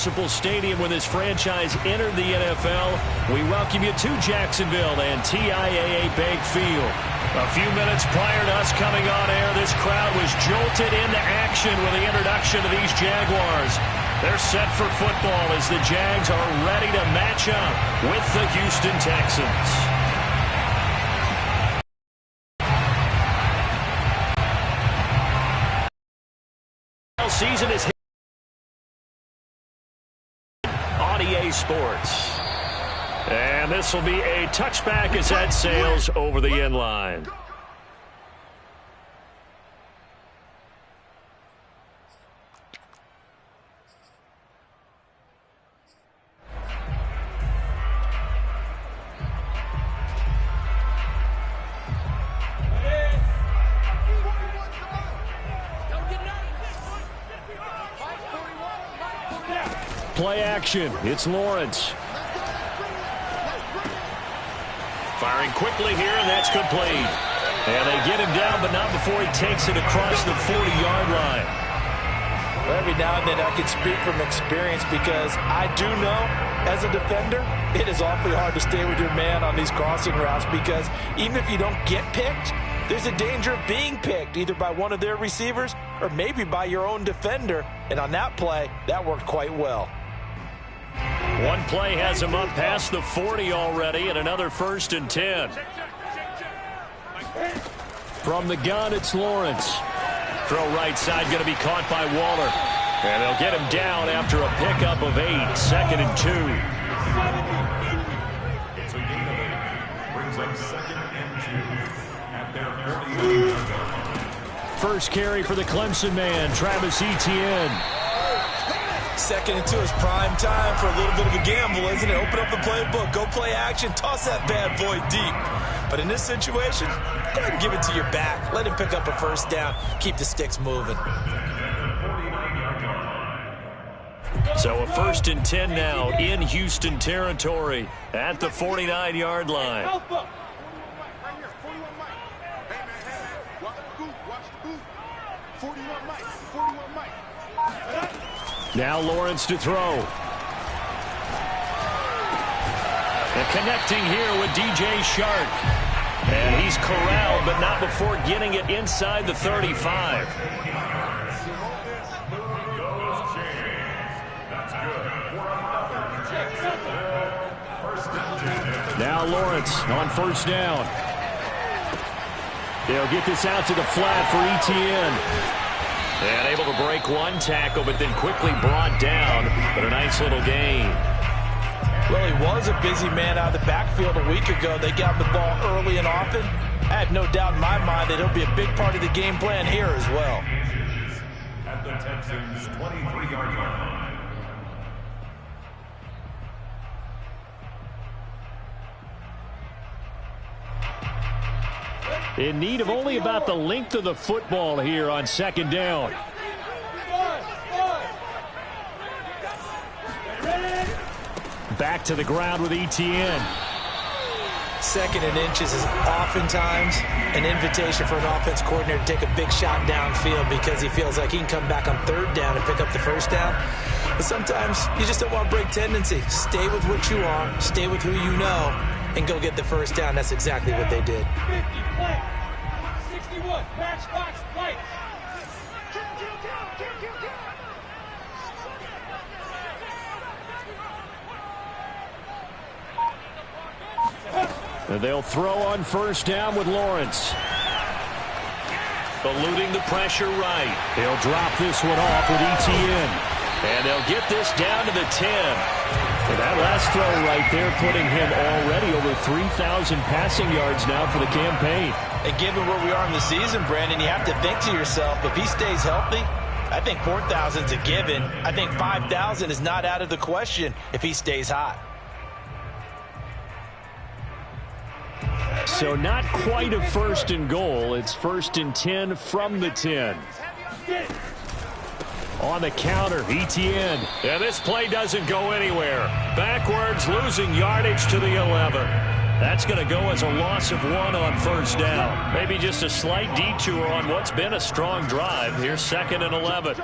Municipal Stadium when this franchise entered the NFL. We welcome you to Jacksonville and TIAA Bank Field. A few minutes prior to us coming on air, this crowd was jolted into action with the introduction of these Jaguars. They're set for football as the Jags are ready to match up with the Houston Texans. Season is on EA Sports. And this will be a touchback as that sails over the end line. Play action. It's Lawrence. Firing quickly here, and that's complete. And they get him down, but not before he takes it across the 40-yard line. Well, every now and then I can speak from experience because I do know, as a defender, it is awfully hard to stay with your man on these crossing routes because even if you don't get picked, there's a danger of being picked either by one of their receivers or maybe by your own defender. And on that play, that worked quite well. One play has him up past the 40 already, and another 1st and 10. From the gun, it's Lawrence. Throw right side going to be caught by Waller. And they'll get him down after a pickup of 8, 2nd and 2. It's a gain of 8. Brings up 2nd and 2 at their 40. First carry for the Clemson man, Travis Etienne. 2nd and 2 is prime time for a little bit of a gamble, isn't it? Open up the playbook, go play action, toss that bad boy deep. But in this situation, go ahead and give it to your back. Let him pick up a 1st down. Keep the sticks moving. So a 1st and 10 now in Houston territory at the 49-yard line. Now Lawrence to throw. And connecting here with DJ Shark. And he's corralled, but not before getting it inside the 35. Now Lawrence on 1st down. They'll get this out to the flat for Etienne. And able to break one tackle, but then quickly brought down. But a nice little gain. Well, he was a busy man out of the backfield a week ago. They got the ball early and often. I have no doubt in my mind that he'll be a big part of the game plan here as well. At the Texans' 23-yard line. In need of only about the length of the football here on 2nd down. Back to the ground with Etienne. 2nd and inches is oftentimes an invitation for an offense coordinator to take a big shot downfield because he feels like he can come back on 3rd down and pick up the 1st down. But sometimes you just don't want to break tendency. Stay with what you are, stay with who you know, and go get the 1st down. That's exactly what they did. 61, matchbox play. They'll throw on 1st down with Lawrence. Eluding the pressure right. They'll drop this one off with Etienne. And they'll get this down to the 10. And that last throw right there putting him already over 3,000 passing yards now for the campaign. And given where we are in the season, Brandon, you have to think to yourself, if he stays healthy, I think 4,000 is a given. I think 5,000 is not out of the question if he stays hot. So not quite a 1st and goal. It's 1st and 10 from the 10. On the counter, Etienne. And this play doesn't go anywhere. Backwards, losing yardage to the 11. That's going to go as a loss of 1 on 1st down. Maybe just a slight detour on what's been a strong drive. Here's 2nd and 11.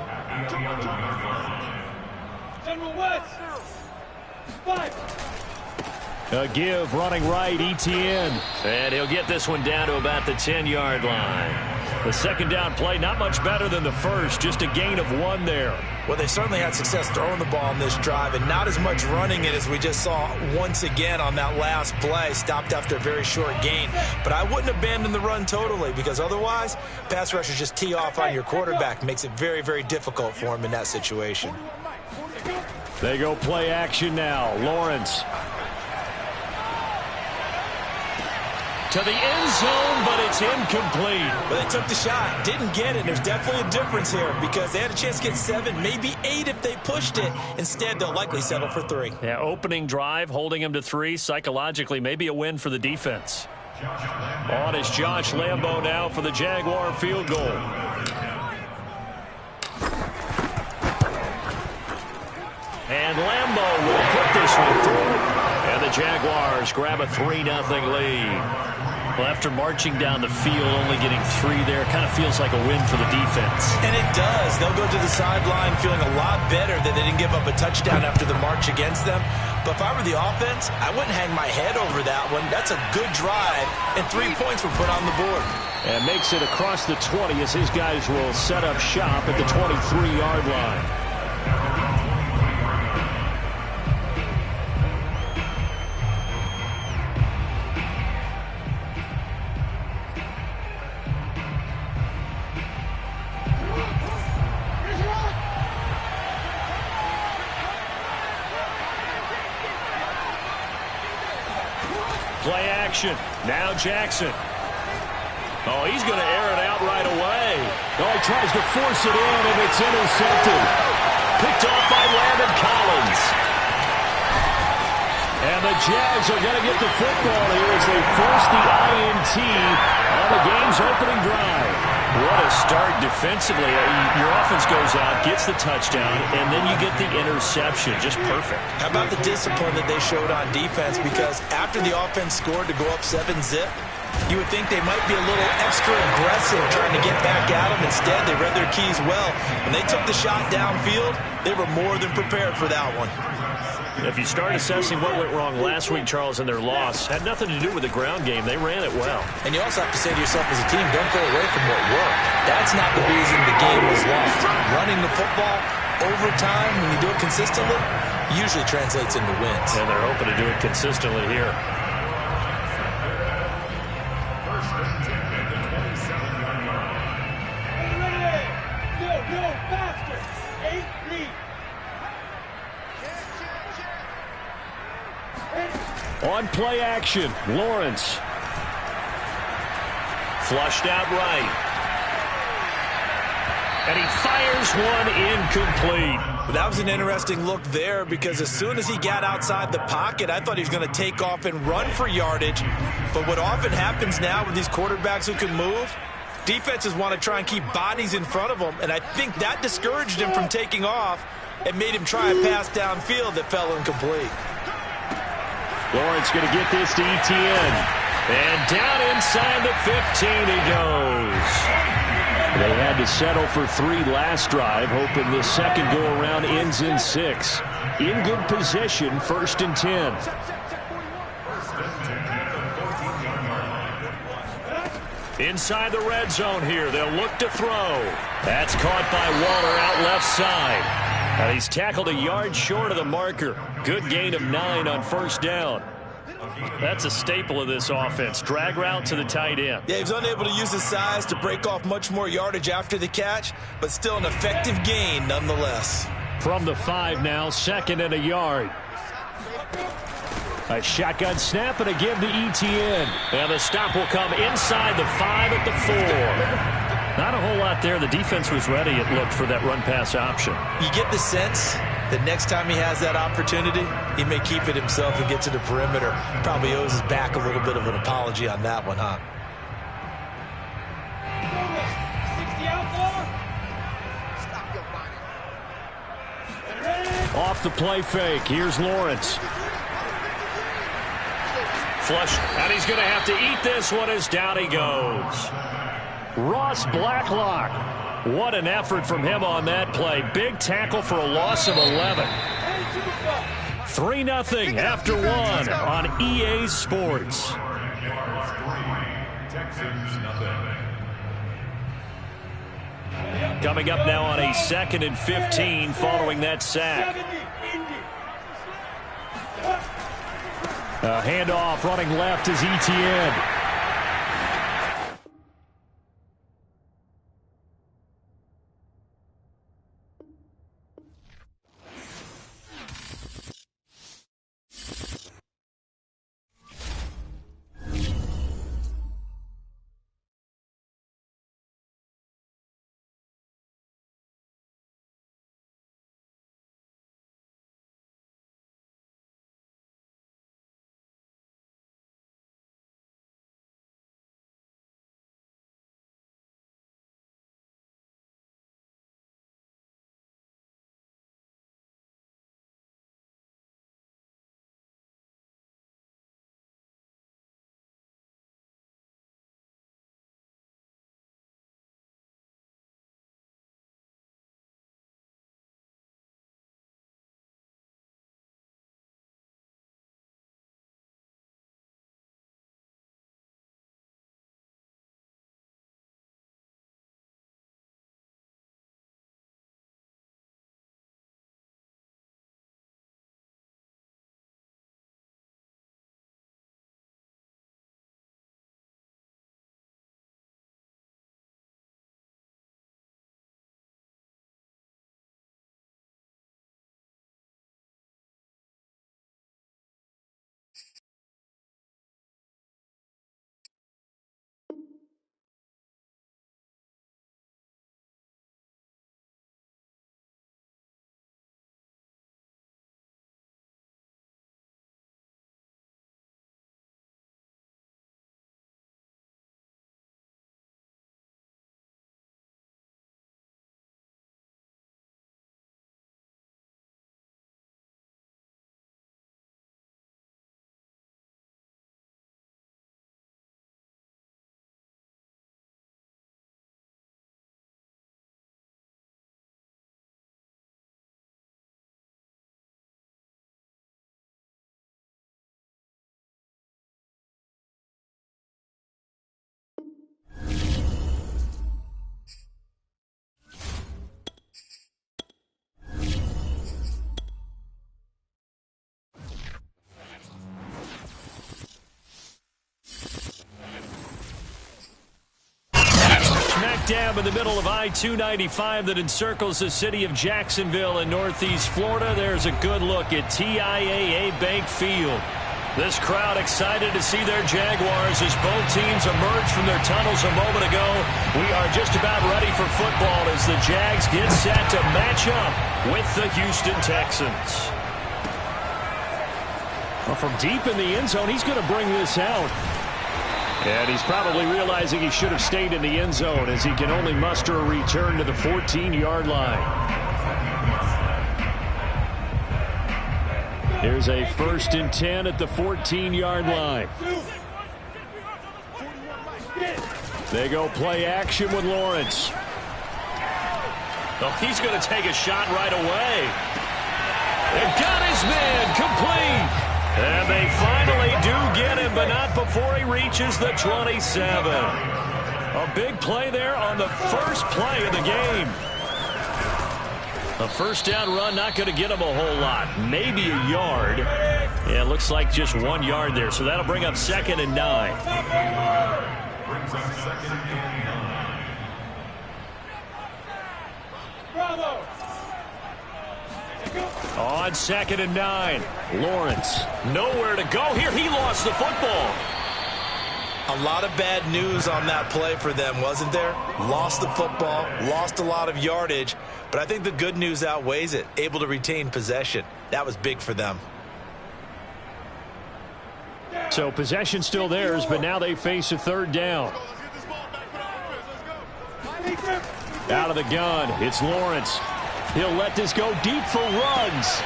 A give running right, ETN. And he'll get this one down to about the 10-yard line. The second down play, not much better than the first, just a gain of 1 there. Well, they certainly had success throwing the ball on this drive and not as much running it as we just saw once again on that last play. Stopped after a very short gain. But I wouldn't abandon the run totally because otherwise, pass rushers just tee off on your quarterback. Makes it very, very difficult for him in that situation. They go play action now. Lawrence. To the end zone, but it's incomplete. But they took the shot, didn't get it. There's definitely a difference here because they had a chance to get 7, maybe 8 if they pushed it. Instead, they'll likely settle for 3. Yeah, opening drive, holding them to 3. Psychologically, maybe a win for the defense. On is Josh Lambo now for the Jaguar field goal. And Lambo will put this one through. And the Jaguars grab a 3-0 lead. Well, after marching down the field, only getting 3 there, kind of feels like a win for the defense. And it does. They'll go to the sideline feeling a lot better that they didn't give up a touchdown after the march against them. But if I were the offense, I wouldn't hang my head over that one. That's a good drive, and 3 points were put on the board. And makes it across the 20 as his guys will set up shop at the 23-yard line. Play action. Now Jackson. Oh, he's going to air it out right away. Oh, he tries to force it in, and it's intercepted. Picked off by Landon Collins. And the Jags are going to get the football here as they force the INT on the game's opening drive. What a start defensively. Your offense goes out, gets the touchdown, and then you get the interception. Just perfect. How about the discipline that they showed on defense? Because after the offense scored to go up 7-zip, you would think they might be a little extra aggressive trying to get back at them. Instead, they read their keys well. When they took the shot downfield, they were more than prepared for that one. If you start assessing what went wrong last week, Charles, in their loss, had nothing to do with the ground game. They ran it well. And you also have to say to yourself as a team, don't go away from what worked. That's not the reason the game was lost. Running the football over time, when you do it consistently, usually translates into wins. And they're hoping to do it consistently here. On play action, Lawrence. Flushed out right. And he fires one incomplete. That was an interesting look there because as soon as he got outside the pocket, I thought he was going to take off and run for yardage. But what often happens now with these quarterbacks who can move, defenses want to try and keep bodies in front of them. And I think that discouraged him from taking off and made him try a pass downfield that fell incomplete. Lawrence going to get this to ETN. And down inside the 15 he goes. They had to settle for 3 last drive, hoping the second go-around ends in 6. In good position, 1st and 10. Inside the red zone here, they'll look to throw. That's caught by Waller out left side. And he's tackled a yard short of the marker. Good gain of 9 on 1st down. That's a staple of this offense. Drag route to the tight end. Yeah, he's unable to use his size to break off much more yardage after the catch, but still an effective gain nonetheless. From the 5 now, 2nd and a yard. A shotgun snap and a give to ETN. And the stop will come inside the 5 at the 4. Not a whole lot there. The defense was ready, it looked, for that run-pass option. You get the sense that next time he has that opportunity, he may keep it himself and get to the perimeter. Probably owes his back a little bit of an apology on that one, huh? Off the play fake. Here's Lawrence. Flush, and he's going to have to eat this one as down he goes. Ross Blacklock. What an effort from him on that play. Big tackle for a loss of 11. 3-0 after 1 on EA Sports. Texans nothing. Coming up now on a 2nd and 15 following that sack. A handoff running left is Etienne. Dab in the middle of I-295 that encircles the city of Jacksonville in northeast Florida. There's a good look at TIAA Bank Field. This crowd excited to see their Jaguars as both teams emerge from their tunnels a moment ago. We are just about ready for football as the Jags get set to match up with the Houston Texans. Well, from deep in the end zone, he's going to bring this out. And he's probably realizing he should have stayed in the end zone as he can only muster a return to the 14-yard line. Here's a 1st and 10 at the 14-yard line. They go play action with Lawrence. Oh, he's going to take a shot right away. They got his man complete. And they finally do get him, but not before he reaches the 27. A big play there on the first play of the game. A first down run, not going to get him a whole lot. Maybe a yard. Yeah, it looks like just 1 yard there, so that'll bring up 2nd and 9. Brings up 2nd and 9. Bravo! On 2nd and 9, Lawrence nowhere to go here. He lost the football. A lot of bad news on that play for them, wasn't there? Lost the football, lost a lot of yardage, but I think the good news outweighs it. Able to retain possession. That was big for them. So possession still theirs, but now they face a 3rd down. Out of the gun, it's Lawrence. He'll let this go deep for Ruggs.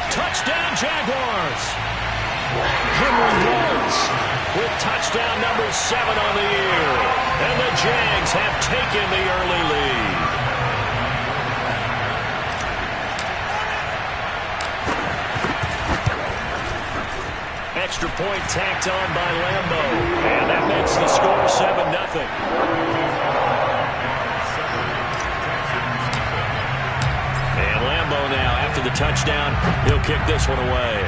Touchdown, Jaguars. Henry Ruggs with touchdown number 7 on the year. And the Jags have taken the early lead. extra point tacked on by Lambo. And that makes the score 7-0. And Lambo now, after the touchdown, he'll kick this one away.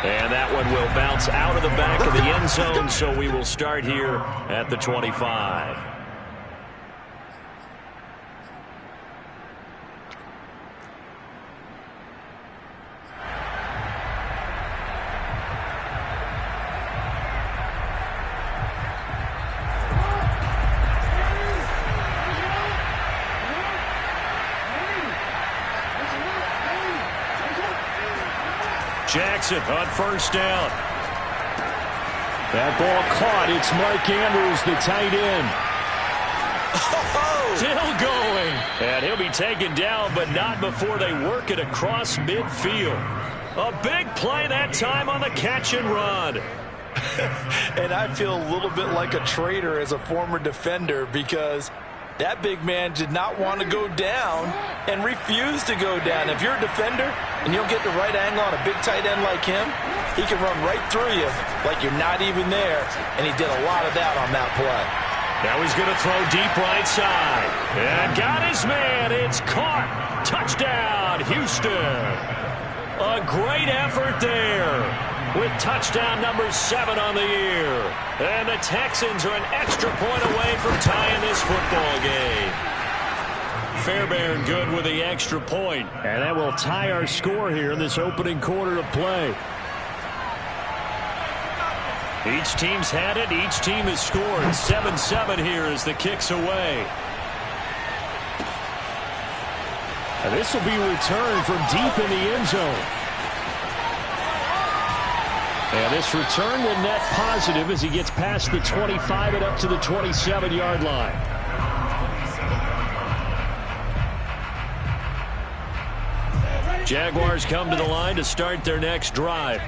And that one will bounce out of the back of the end zone, so we will start here at the 25. Jackson on first down. That ball caught. It's Mark Andrews, the tight end. Oh, still going. And he'll be taken down, but not before they work it across midfield. A big play that time on the catch and run. And I feel a little bit like a traitor as a former defender because that big man did not want to go down and refused to go down. If you're a defender and you'll get the right angle on a big tight end like him, he can run right through you like you're not even there, and he did a lot of that on that play. Now he's going to throw deep right side. And got his man. It's caught. Touchdown, Houston. A great effort there with touchdown number 7 on the year. And the Texans are an extra point away from tying this football game. Fairbairn good with the extra point. And that will tie our score here in this opening quarter of play. Each team's had it. Each team has scored. 7-7 here as the kick's away. And this will be returned from deep in the end zone. And this return will net positive as he gets past the 25 and up to the 27-yard line. Jaguars come to the line to start their next drive.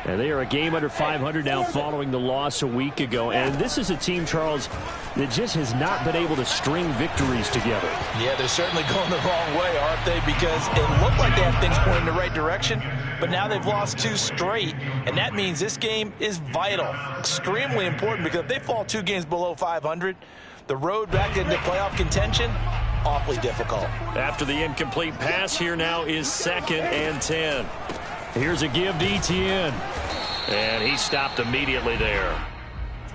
And they are a game under 500 now following the loss a week ago. And this is a team, Charles, that just has not been able to string victories together. Yeah, they're certainly going the wrong way, aren't they? Because it looked like they had things pointing in the right direction, but now they've lost 2 straight. And that means this game is vital, extremely important, because if they fall 2 games below 500, the road back into playoff contention, awfully difficult. After the incomplete pass, here now is 2nd and 10. Here's a give to Etienne. And he stopped immediately there.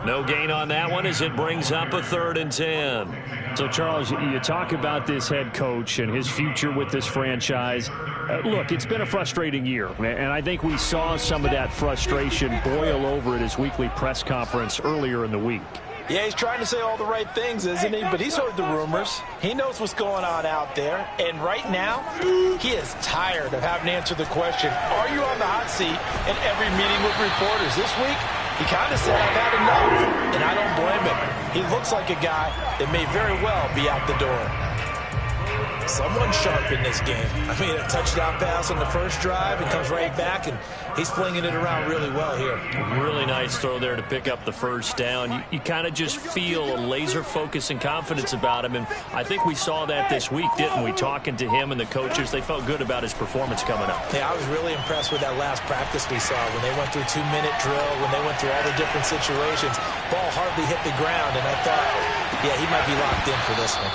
No gain on that one as it brings up a 3rd and 10. So, Charles, you talk about this head coach and his future with this franchise. Look, it's been a frustrating year, and I think we saw some of that frustration boil over at his weekly press conference earlier in the week. Yeah, he's trying to say all the right things, isn't he? But he's heard the rumors. He knows what's going on out there. And right now, he is tired of having to answer the question, are you on the hot seat in every meeting with reporters? This week, he kind of said, I've had enough. And I don't blame him. He looks like a guy that may very well be out the door. Someone sharp in this game. I mean, a touchdown pass on the first drive and comes right back, and he's flinging it around really well here. Really nice throw there to pick up the first down. You kind of just feel a laser focus and confidence about him, and I think we saw that this week, didn't we? Talking to him and the coaches, they felt good about his performance coming up. Yeah, I was really impressed with that last practice we saw when they went through 2-minute drill, when they went through all the different situations. Ball hardly hit the ground, and I thought, yeah, he might be locked in for this one.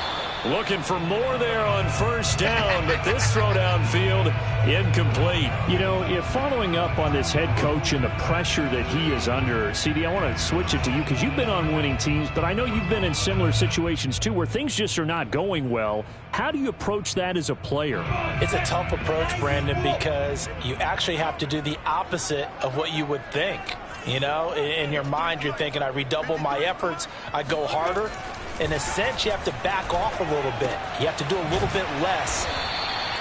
Looking for more there on first down, but this throw downfield incomplete. You know, if following up on this head coach and the pressure that he is under, CD, I want to switch it to you because you've been on winning teams, but I know you've been in similar situations too where things just are not going well. How do you approach that as a player? It's a tough approach, Brandon, because you actually have to do the opposite of what you would think. You know, in your mind, you're thinking, I redouble my efforts, I go harder. In a sense, you have to back off a little bit. You have to do a little bit less.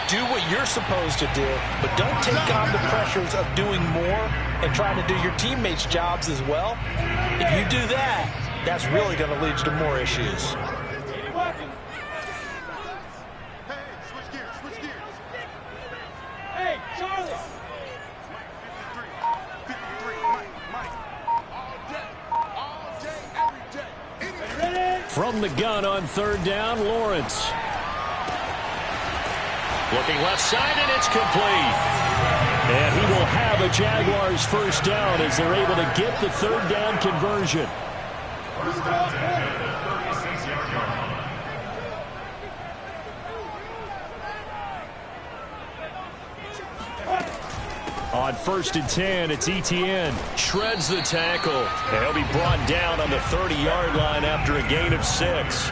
Do what you're supposed to do, but don't take on the pressures of doing more and trying to do your teammates' jobs as well. If you do that, that's really going to lead you to more issues. Hey, Charlie! From the gun on 3rd down, Lawrence. Looking left side, and it's complete. And he will have a Jaguars first down as they're able to get the third down conversion. First down 10 at the 36-yard line. On 1st and 10, it's Etienne. Shreds the tackle. And he'll be brought down on the 30-yard line after a gain of 6.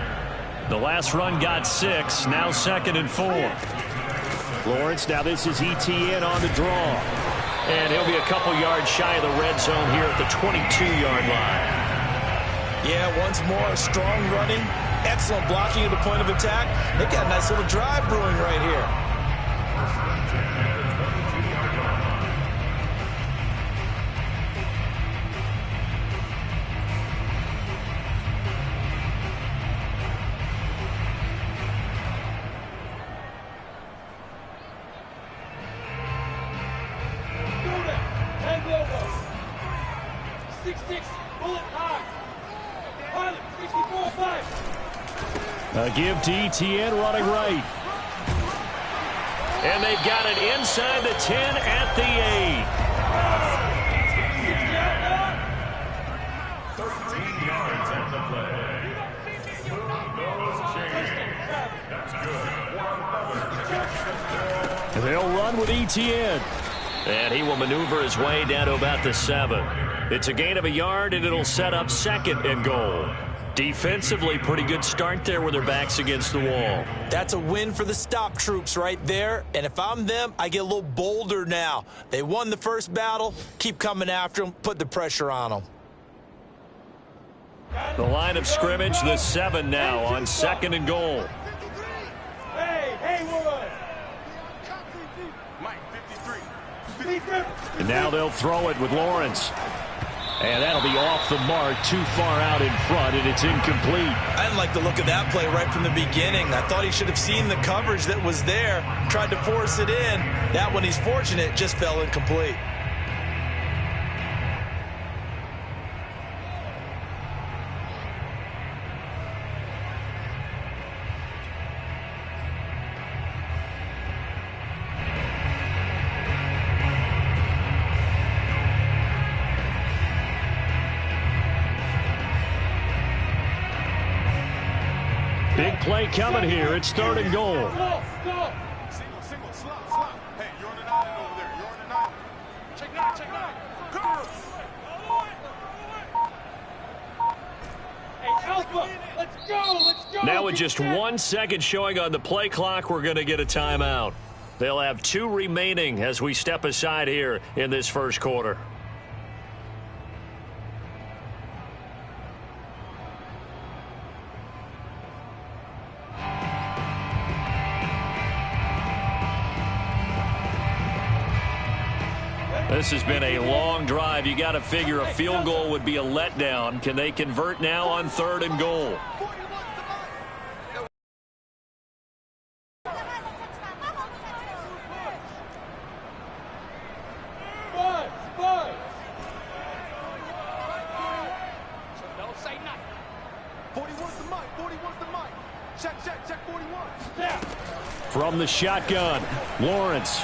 The last run got 6. Now 2nd and 4. Lawrence, now this is Etienne on the draw. And he'll be a couple yards shy of the red zone here at the 22-yard line. Yeah, once more, strong running. Excellent blocking at the point of attack. They've got a nice little drive brewing right here. A give to Etienne running right. And they've got it inside the 10 at the 8. 13 yards on the play. Those chains. That's good. They'll run with Etienne. And he will maneuver his way down to about the 7. It's a gain of a yard, and it'll set up 2nd and goal. Defensively, pretty good start there with their backs against the wall. That's a win for the stop troops right there. And if I'm them, I get a little bolder now. They won the first battle. Keep coming after them. Put the pressure on them. The line of scrimmage, the 7 now on 2nd and goal. And now they'll throw it with Lawrence. And that'll be off the mark, too far out in front, and it's incomplete. I didn't like the look of that play right from the beginning. I thought he should have seen the coverage that was there, tried to force it in. That one, he's fortunate, just fell incomplete. Big play coming here. It's 3rd and goal. Single, slot. Hey, you're on an island over there. You're on an island. Check 9. Come. Hey, Alpha, let's go. Now with just 1 second showing on the play clock, we're going to get a timeout. They'll have 2 remaining as we step aside here in this first quarter. This has been a long drive. You got to figure a field goal would be a letdown. Can they convert now on 3rd and goal? Don't say nothing. 41's the mic. Check 41. From the shotgun, Lawrence.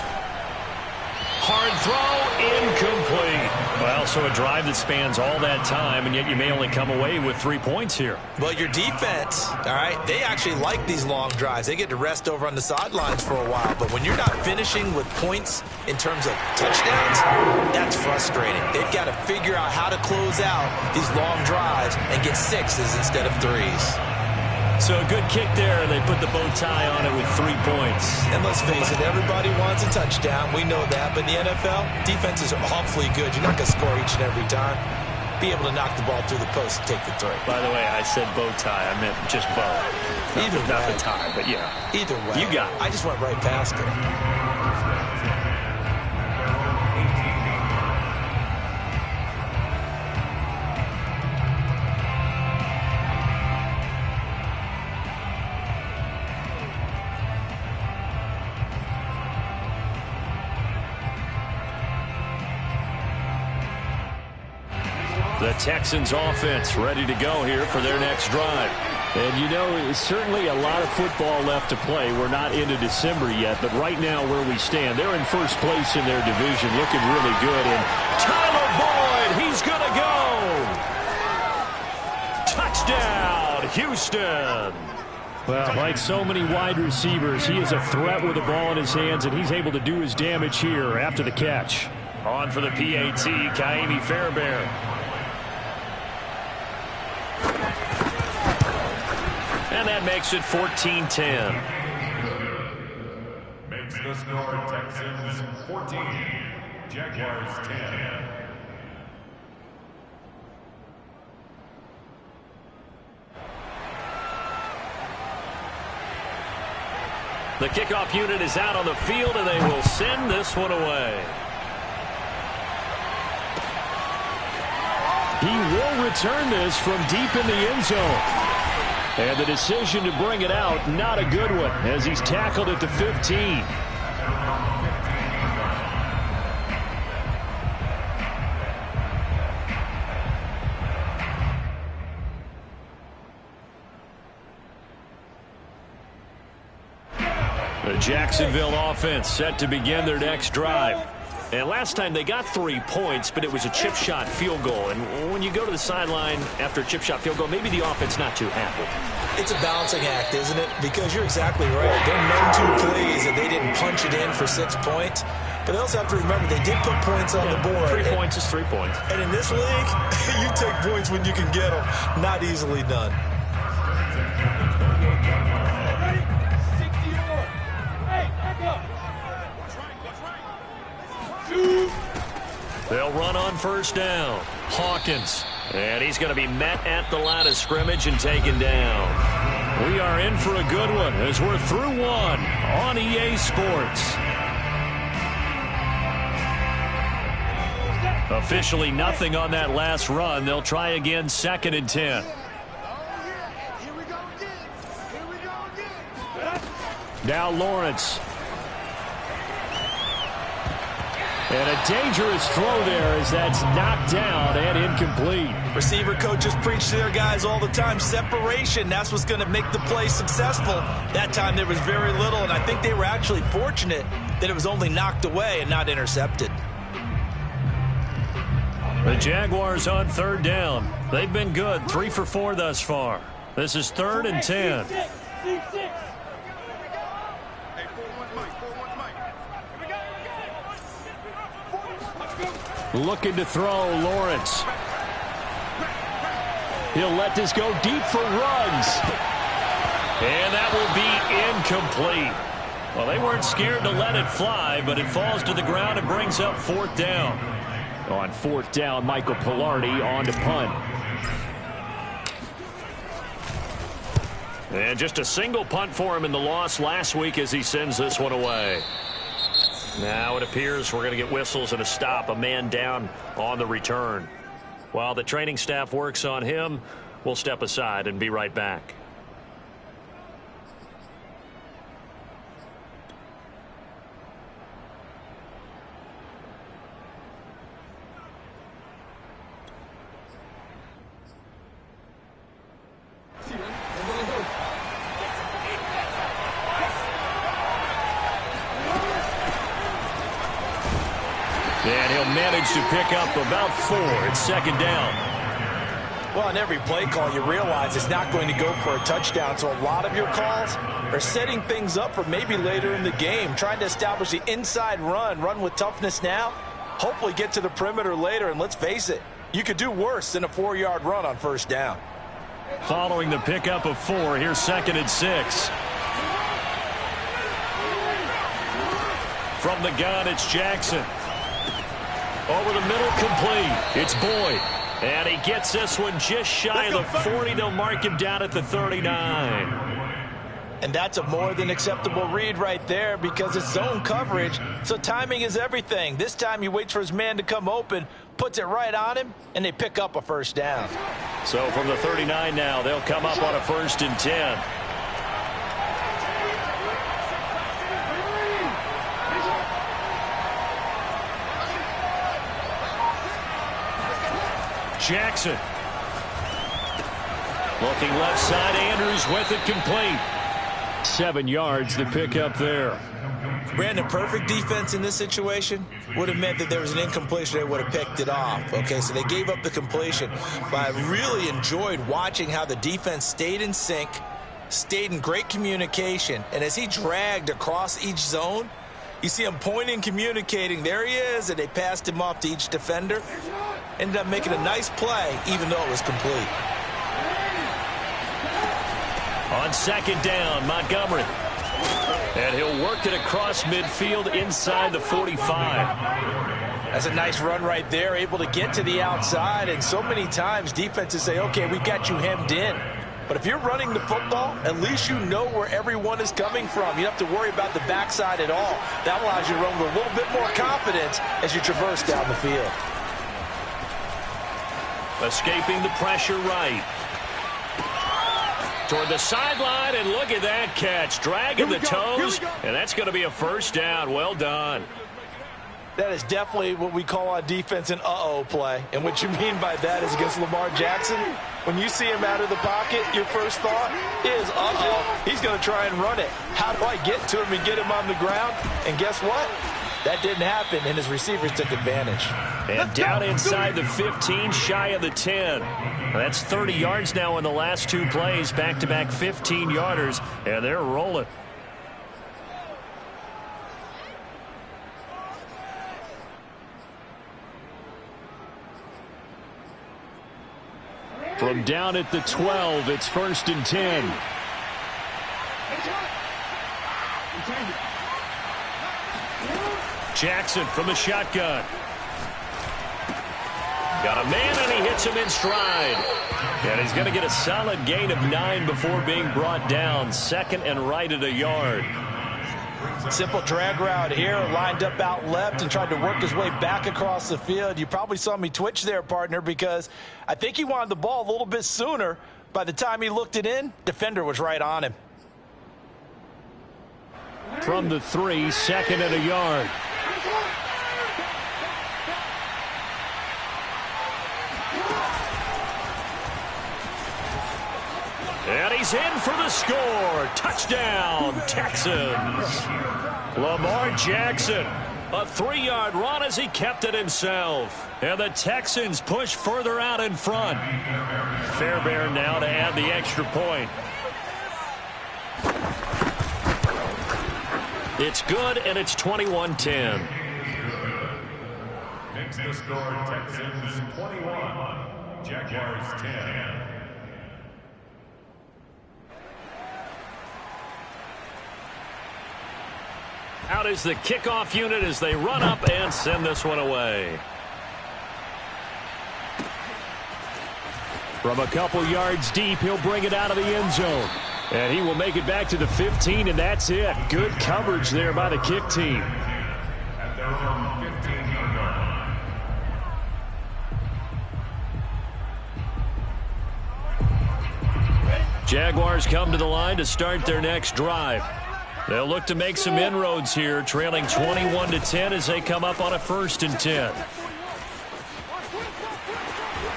Hard throw, incomplete. Well, so a drive that spans all that time, and yet you may only come away with 3 points here. Well, your defense, all right, they actually like these long drives. They get to rest over on the sidelines for a while. But when you're not finishing with points in terms of touchdowns, that's frustrating. They've got to figure out how to close out these long drives and get 6s instead of 3s. So a good kick there, and they put the bow tie on it with 3 points. And let's face it, everybody wants a touchdown. We know that. But in the NFL, defenses are awfully good. You're not going to score each and every time. Be able to knock the ball through the post and take the 3. By the way, I said bow tie. I meant just bow. Not the tie, but yeah. Either way. You got it. I just went right past it. The Texans offense ready to go here for their next drive. And you know, it's certainly a lot of football left to play. We're not into December yet, but right now where we stand, they're in first place in their division, looking really good. And Tyler Boyd, he's going to go. Touchdown, Houston. Well, like so many wide receivers, he is a threat with the ball in his hands, and he's able to do his damage here after the catch. On for the PAT, Kaimi Fairbairn. And that makes it 14-10. Makes the score Texans 14, Jaguars 10. The kickoff unit is out on the field, and they will send this one away. He will return this from deep in the end zone. And the decision to bring it out, not a good one, as he's tackled at the 15. The Jacksonville offense set to begin their next drive. And last time they got 3 points, but it was a chip shot field goal. And when you go to the sideline after a chip shot field goal, maybe the offense not too happy. It's a balancing act, isn't it? Because you're exactly right. They're known to please that they didn't punch it in for 6 points. But they also have to remember they did put points on the board. 3 points is 3 points. And in this league, you take points when you can get them. Not easily done. They'll run on first down. Hawkins. And he's going to be met at the line of scrimmage and taken down. We are in for a good one as we're through one on EA Sports. Officially nothing on that last run. They'll try again, 2nd and 10. Now Lawrence. And a dangerous throw there as that's knocked down and incomplete. Receiver coaches preach to their guys all the time. Separation, that's what's going to make the play successful. That time there was very little, and I think they were actually fortunate that it was only knocked away and not intercepted. The Jaguars on 3rd down. They've been good, 3 for 4 thus far. This is 3rd and 10. Looking to throw, Lawrence. He'll let this go deep for runs. And that will be incomplete. Well, they weren't scared to let it fly, but it falls to the ground and brings up 4th down. On 4th down, Michael Pilardi on to punt. And just a single punt for him in the loss last week as he sends this one away. Now it appears we're going to get whistles and a stop, a man down on the return. While the training staff works on him, we'll step aside and be right back. And he'll manage to pick up about 4. It's 2nd down. Well, on every play call, you realize it's not going to go for a touchdown. So a lot of your calls are setting things up for maybe later in the game, trying to establish the inside run with toughness now, hopefully get to the perimeter later. And let's face it, you could do worse than a 4-yard run on 1st down. Following the pickup of 4, here's 2nd and 6. From the gun, it's Jackson. Over the middle, complete. It's Boyd. And he gets this one just shy of the 40. They'll mark him down at the 39. And that's a more than acceptable read right there because it's zone coverage, so timing is everything. This time he waits for his man to come open, puts it right on him, and they pick up a 1st down. So from the 39 now, they'll come up on a 1st and 10. Jackson. Looking left side, Andrews with it complete. 7 yards to pick up there. Brandon, perfect defense in this situation would have meant that there was an incompletion. They would have picked it off. Okay, so they gave up the completion. But I really enjoyed watching how the defense stayed in sync, stayed in great communication. And as he dragged across each zone, you see him pointing, communicating. There he is, and they passed him off to each defender. Ended up making a nice play, even though it was complete. On second down, Montgomery. And he'll work it across midfield inside the 45. That's a nice run right there, able to get to the outside. And so many times defenses say, okay, we got you hemmed in. But if you're running the football, at least you know where everyone is coming from. You don't have to worry about the backside at all. That allows you to run with a little bit more confidence as you traverse down the field. Escaping the pressure right. Toward the sideline, and look at that catch. Dragging the toes, and that's going to be a first down. Well done. That is definitely what we call on defense an uh-oh play. And what you mean by that is against Lamar Jackson, when you see him out of the pocket, your first thought is, uh-oh, he's going to try and run it. How do I get to him and get him on the ground? And guess what? That didn't happen, and his receivers took advantage. And down inside the 15, shy of the 10. That's 30 yards now in the last 2 plays, back-to-back 15-yarders, and they're rolling. From down at the 12, it's 1st and 10. Jackson from the shotgun. Got a man, and he hits him in stride. And he's going to get a solid gain of 9 before being brought down. Second and right at a yard. Simple drag route here, lined up out left and tried to work his way back across the field. You probably saw me twitch there, partner, because I think he wanted the ball a little bit sooner. By the time he looked it in, defender was right on him. From the 3, second and a yard. And he's in for the score. Touchdown, Texans. Lamar Jackson, a 3-yard run as he kept it himself. And the Texans push further out in front. Fairbairn now to add the extra point. It's good, and it's 21-10. Makes the score Texans 21, Jaguars 10. Out is the kickoff unit as they run up and send this one away. From a couple yards deep, he'll bring it out of the end zone. And he will make it back to the 15, and that's it. Good coverage there by the kick team. At their own 15-yard line. Jaguars come to the line to start their next drive. They'll look to make some inroads here, trailing 21-10 as they come up on a 1st and 10.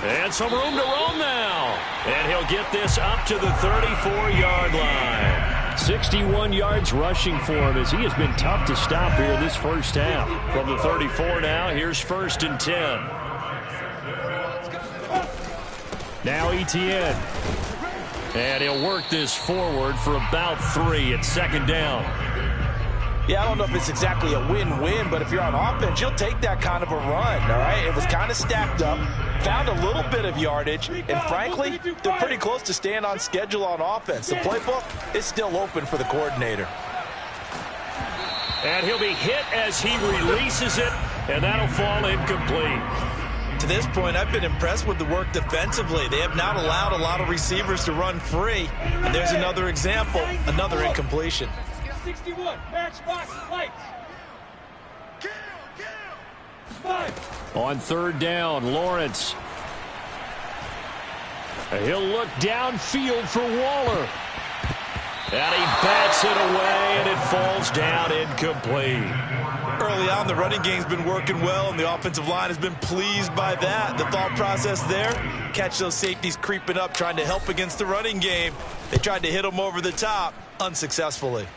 And some room to roam now. And he'll get this up to the 34-yard line. 61 yards rushing for him as he has been tough to stop here this first half. From the 34 now, here's 1st and 10. Now Etienne. And he'll work this forward for about 3 at 2nd down. Yeah, I don't know if it's exactly a win-win, but if you're on offense, you'll take that kind of a run, all right? It was kind of stacked up, found a little bit of yardage, and frankly, they're pretty close to staying on schedule on offense. The playbook is still open for the coordinator. And he'll be hit as he releases it, and that'll fall incomplete. To this point, I've been impressed with the work defensively. They have not allowed a lot of receivers to run free. And there's another example, another incompletion. 61, matchbox, lights. On 3rd down, Lawrence. He'll look downfield for Waller. And he bats it away, and it falls down incomplete. Early on, the running game's been working well, and the offensive line has been pleased by that. The thought process there, catch those safeties creeping up, trying to help against the running game. They tried to hit them over the top, unsuccessfully.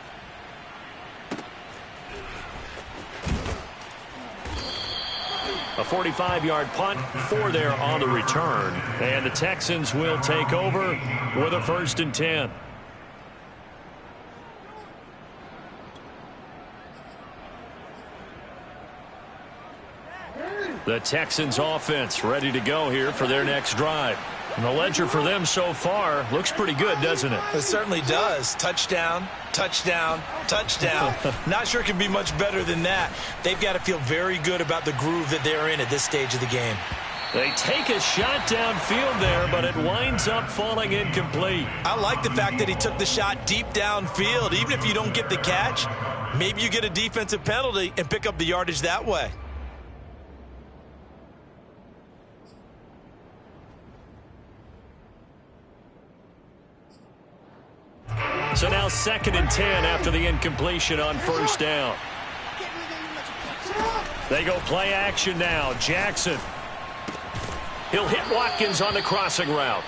A 45-yard punt, 4 there on the return. And the Texans will take over with a 1st and 10. The Texans offense ready to go here for their next drive. And the ledger for them so far looks pretty good, doesn't it? It certainly does. Touchdown, touchdown, touchdown. Not sure it can be much better than that. They've got to feel very good about the groove that they're in at this stage of the game. They take a shot downfield there, but it winds up falling incomplete. I like the fact that he took the shot deep downfield. Even if you don't get the catch, maybe you get a defensive penalty and pick up the yardage that way. So now 2nd and 10 after the incompletion on 1st down. They go play action now. Jackson. He'll hit Watkins on the crossing route.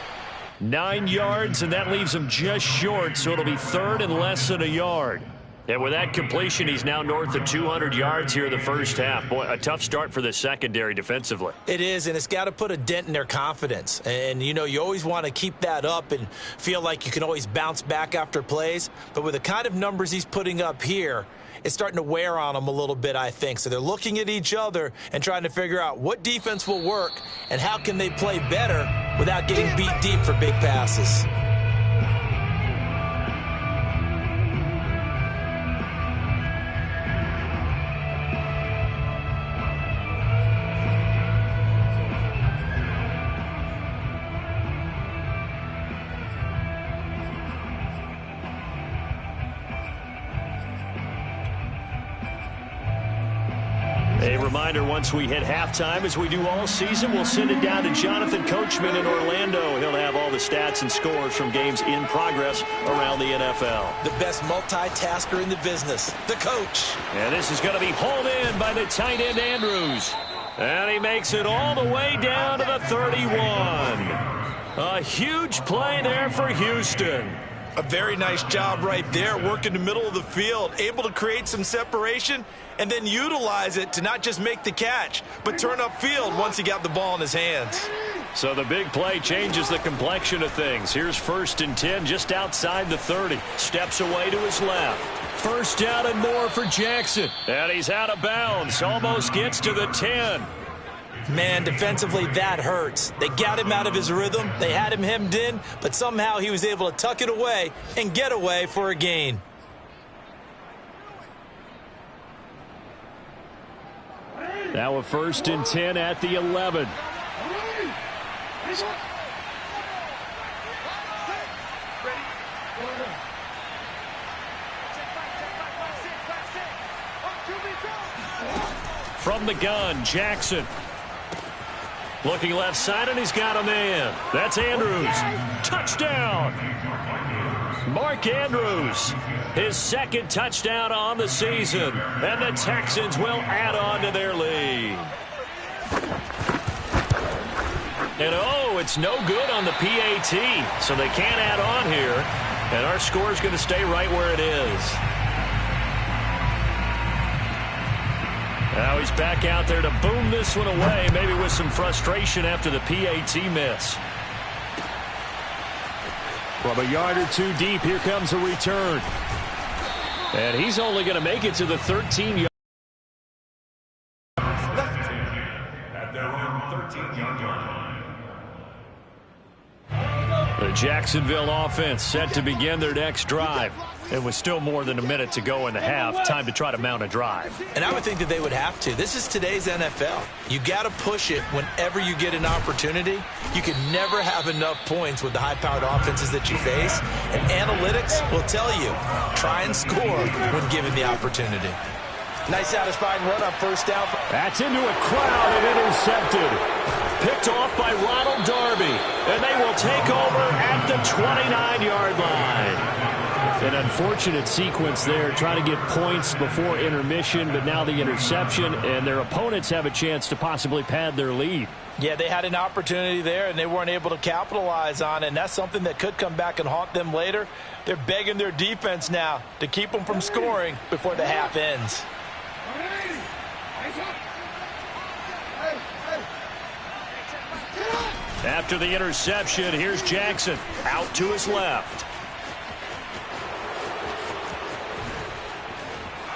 9 yards, and that leaves him just short, so it'll be 3rd and less than a yard. And with that completion, he's now north of 200 yards here in the first half. Boy, a tough start for the secondary defensively. It is, and it's got to put a dent in their confidence. And, you know, you always want to keep that up and feel like you can always bounce back after plays. But with the kind of numbers he's putting up here, it's starting to wear on them a little bit, I think. So they're looking at each other and trying to figure out what defense will work and how can they play better without getting beat deep for big passes. A reminder, once we hit halftime, as we do all season, we'll send it down to Jonathan Coachman in Orlando. He'll have all the stats and scores from games in progress around the NFL. The best multitasker in the business, the coach. And this is going to be hauled in by the tight end, Andrews. And he makes it all the way down to the 31. A huge play there for Houston. A very nice job right there, working the middle of the field, able to create some separation and then utilize it to not just make the catch, but turn upfield once he got the ball in his hands. So the big play changes the complexion of things. Here's 1st and 10 just outside the 30. Steps away to his left. 1st down and more for Jackson. And he's out of bounds. Almost gets to the 10. Man, defensively, that hurts. They got him out of his rhythm. They had him hemmed in, but somehow he was able to tuck it away and get away for a gain. Now a 1st and 10 at the 11. From the gun, Jackson. Looking left side, and he's got a man. That's Andrews. Touchdown! Mark Andrews, his 2nd touchdown on the season. And the Texans will add on to their lead. And oh, it's no good on the PAT, so they can't add on here. And our score is going to stay right where it is. Now he's back out there to boom this one away, maybe with some frustration after the PAT miss. From a yard or two deep, here comes a return. And he's only going to make it to the 13-yard. At their own 13-yard line. The Jacksonville offense set to begin their next drive. It was still more than a minute to go in the half. Time to try to mount a drive. And I would think that they would have to. This is today's NFL. You got to push it whenever you get an opportunity. You can never have enough points with the high-powered offenses that you face. And analytics will tell you, try and score when given the opportunity. Nice satisfying run on 1st down. That's into a crowd and intercepted. Picked off by Ronald Darby. And they will take over at the 29-yard line. An unfortunate sequence there, trying to get points before intermission, but now the interception, and their opponents have a chance to possibly pad their lead. Yeah, they had an opportunity there, and they weren't able to capitalize on it, and that's something that could come back and haunt them later. They're begging their defense now to keep them from scoring before the half ends. After the interception, here's Jackson out to his left.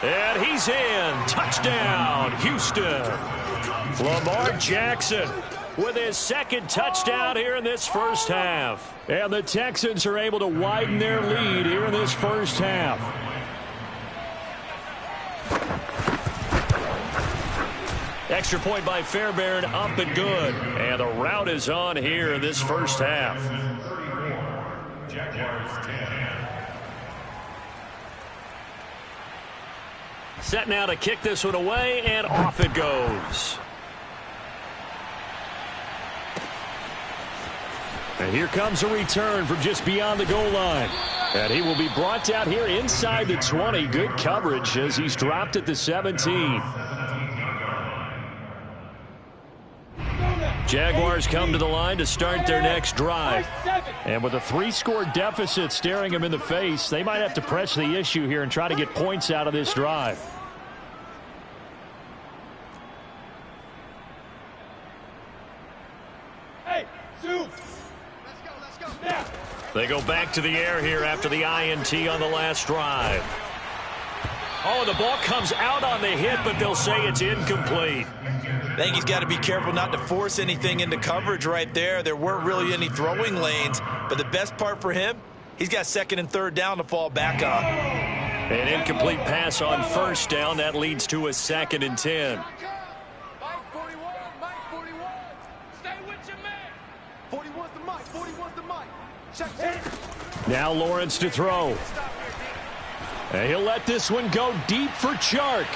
And he's in. Touchdown, Houston. Lamar Jackson with his second touchdown here in this first half. And the Texans are able to widen their lead here in this first half. Extra point by Fairbairn, up and good. And the route is on here in this first half. Jaguars 10. Set now to kick this one away, and off it goes. And here comes a return from just beyond the goal line. And he will be brought down here inside the 20. Good coverage as he's dropped at the 17. Jaguars come to the line to start their next drive. And with a 3-score deficit staring them in the face, they might have to press the issue here and try to get points out of this drive. They go back to the air here after the INT on the last drive. Oh, the ball comes out on the hit, but they'll say it's incomplete. I think he's got to be careful not to force anything into coverage right there. There weren't really any throwing lanes, but the best part for him, he's got second and third down to fall back on. An incomplete pass on first down. That leads to a 2nd and 10. Mike 41, Mike 41. Stay with your man. 41's the Mike, 41's the Mike. Check. Now Lawrence to throw. And he'll let this one go deep for Chark.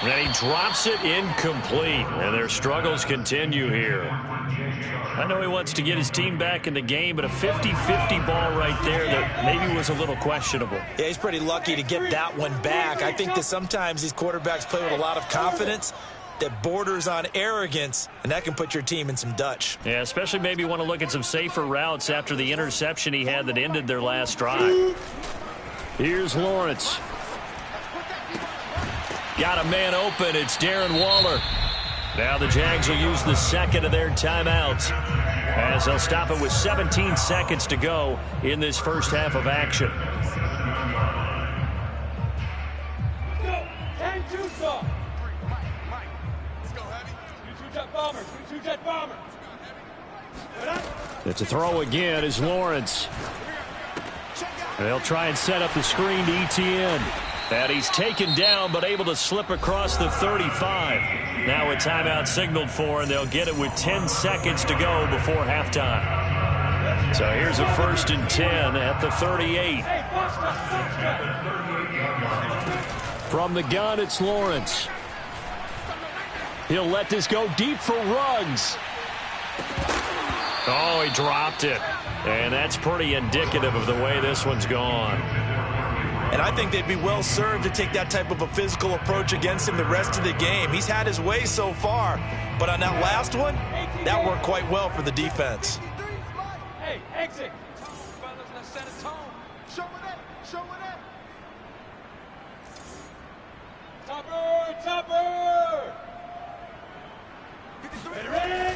And he drops it incomplete. And their struggles continue here. I know he wants to get his team back in the game, but a 50-50 ball right there that maybe was a little questionable. Yeah, he's pretty lucky to get that one back. I think that sometimes these quarterbacks play with a lot of confidence that borders on arrogance, and that can put your team in some Dutch. Yeah, especially maybe want to look at some safer routes after the interception he had that ended their last drive. Here's Lawrence. Got a man open. It's Darren Waller. Now the Jags will use the second of their timeouts as they'll stop it with 17 seconds to go in this first half of action. It's a throw again is Lawrence. They'll try and set up the screen to Etienne. And he's taken down but able to slip across the 35. Now a timeout signaled for, and they'll get it with 10 seconds to go before halftime. So here's a 1st and 10 at the 38. From the gun, it's Lawrence. He'll let this go deep for Ruggs. Oh, he dropped it. And that's pretty indicative of the way this one's gone. And I think they'd be well served to take that type of a physical approach against him the rest of the game. He's had his way so far, but on that last one, that worked quite well for the defense. Hey, exit. Let's set a tone. Show it up. Show it up. Topper. Ready?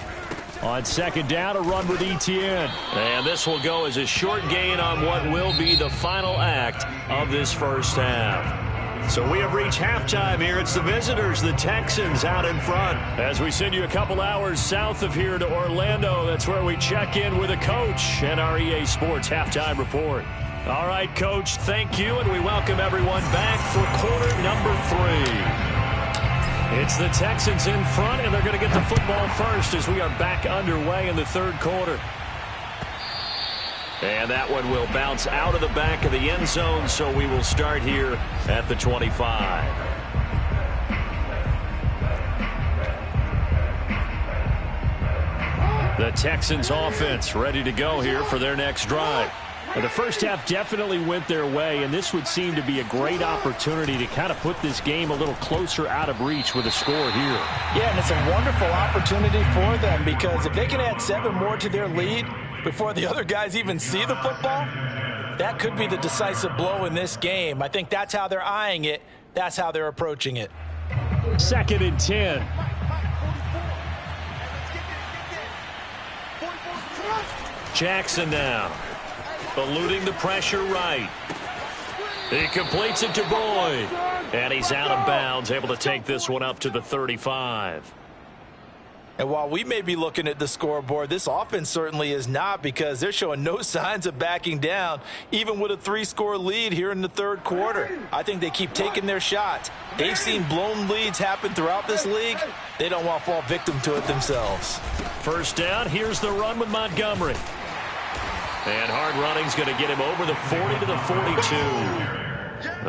On second down, a run with Etienne. And this will go as a short gain on what will be the final act of this first half. So we have reached halftime here. It's the visitors, the Texans, out in front. As we send you a couple hours south of here to Orlando, that's where we check in with a coach and our EA Sports halftime report. All right, Coach, thank you, and we welcome everyone back for quarter number 3. It's the Texans in front, and they're going to get the football first as we are back underway in the third quarter. And that one will bounce out of the back of the end zone, so we will start here at the 25. The Texans offense ready to go here for their next drive. Well, the first half definitely went their way, and this would seem to be a great opportunity to kind of put this game a little closer out of reach with a score here. Yeah, and it's a wonderful opportunity for them because if they can add 7 more to their lead before the other guys even see the football, that could be the decisive blow in this game. I think that's how they're eyeing it. That's how they're approaching it. 2nd and 10. Jackson now. Eluding the pressure right. He completes it to Boyd. And he's out of bounds, able to take this one up to the 35. And while we may be looking at the scoreboard, this offense certainly is not because they're showing no signs of backing down, even with a 3-score lead here in the 3rd quarter. I think they keep taking their shots. They've seen blown leads happen throughout this league. They don't want to fall victim to it themselves. 1st down, here's the run with Montgomery. And hard running's going to get him over the 40 to the 42.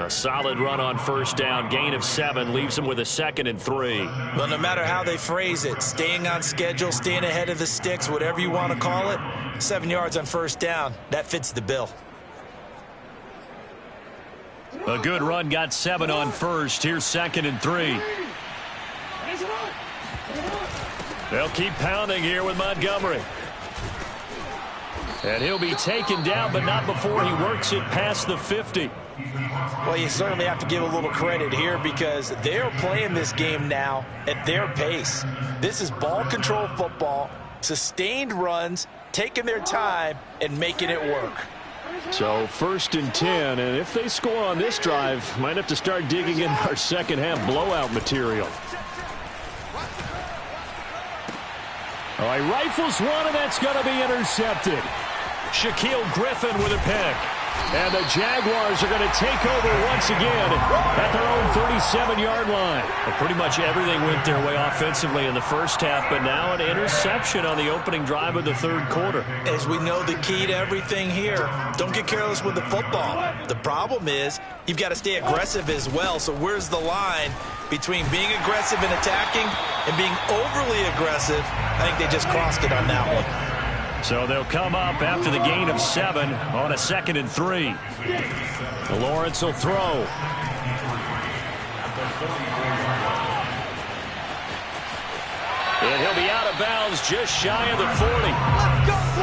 A solid run on 1st down. Gain of 7 leaves him with a 2nd and 3. Well, no matter how they phrase it, staying on schedule, staying ahead of the sticks, whatever you want to call it, 7 yards on 1st down, that fits the bill. A good run got 7 on 1st. Here's 2nd and 3. They'll keep pounding here with Montgomery. And he'll be taken down, but not before he works it past the 50. Well, you certainly have to give a little credit here because they're playing this game now at their pace. This is ball control football, sustained runs, taking their time, and making it work. So 1st and 10, and if they score on this drive, might have to start digging in our 2nd half blowout material. All right, rifles one, and that's going to be intercepted. Shaquille Griffin with a pick. And the Jaguars are going to take over once again at their own 37-yard line. Well, pretty much everything went their way offensively in the 1st half, but now an interception on the opening drive of the 3rd quarter. As we know, the key to everything here, don't get careless with the football. The problem is you've got to stay aggressive as well. So where's the line between being aggressive and attacking and being overly aggressive? I think they just crossed it on that one. So they'll come up after the gain of 7 on a 2nd and 3. Lawrence will throw. And he'll be out of bounds just shy of the 40.